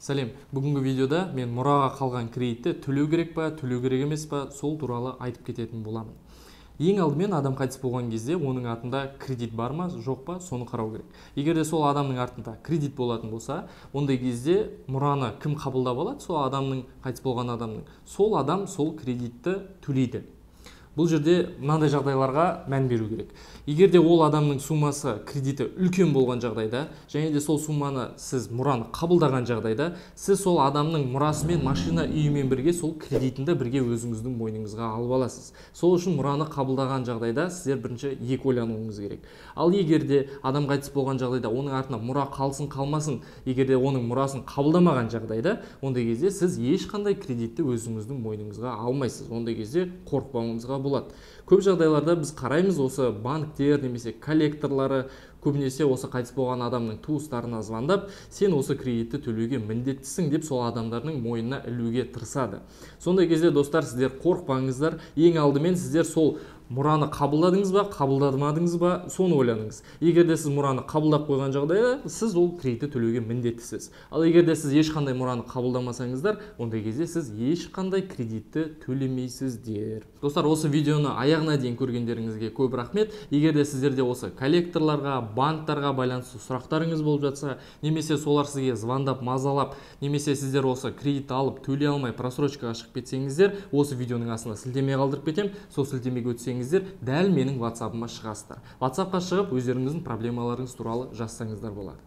Сәлем, бүгінгі видеода мен мұраға қалған кредитті төлеу керек па, төлеу керек емес па, сол туралы айтып кететін боламын. Ең алдымен адам қайтыс болған кезде оның артында кредит бар ма, жоқ па, соны қарау керек. Егер де сол адамның артында кредит болатын болса, ондай кезде мұраны кім қабылдап алады? Сол адамның, қайтыс болған адамның. Сол адам сол кредитті төлейді. Бұл жерде мынандай жағдайларға мән беру керек. Егер де ол адамның суммасы, кредиті үлкен болған жағдайда, және де сол сумманы сіз мұраны қабылдаған жағдайда, сіз сол адамның мұрасымен, машина, үйімен бірге сол кредитінді бірге өзіңіздің мойныңызға алып аласыз. Сол үшін мұраны қабылдаған жағдайда сіздер бірінші екі ойлануыңыз керек. Ал егер де адам қайтыс болған жағдайда, оның артына мұра қалсын қалмасын, егер де оның мұрасын қабылдамаған жағдайда, ондай кезде сіз ешқандай кредитті өзіңіздің мойныңызға алмайсыз. Ондай кезде қорықпауыңызға болады. Көп жағдайларда біз қараймыз, осы банктер немесе коллекторлары көбінесе осы қайтыс болған адамның туыстарына звондап, сен осы кредитті төлеуге міндеттісің деп сол адамдардың мойнына ілуге тырысады. Сондай кезде достар, сіздер қорықпаңыздар. Ең алдымен сіздер сол мұраны қабылдадыңыз ба, қабылдамадыңыз ба, соны ойланыңыз. Егер де сіз мұраны қабылдап қойған жағдайда, сіз ол кредитті төлеуге міндеттісіз. Ал егер де сіз ешқандай мұраны қабылдамасаңыздар, ондай кезде сіз ешқандай кредитті төлемейсіздер. Достар, осы видеоны аяғына дейін көргендеріңізге көп рахмет. Егер де сіздерде осы коллекторларға, банктарға байланысты сұрақтарыңыз болып жатса, немесе солар сізге звондап, мазалап, немесе сіздер осы кредитті алып, төлей алмай просрочкаға шығып кетсеңіздер, осы видеоның астына сілтеме қалдырып кетем. Сол сілтемеге өтсеңіздер, дәл менің WhatsApp-ыма шығасыздар. WhatsApp-қа шығып, өздеріңіздің проблемаларыңыз туралы жазсаңыздар болады.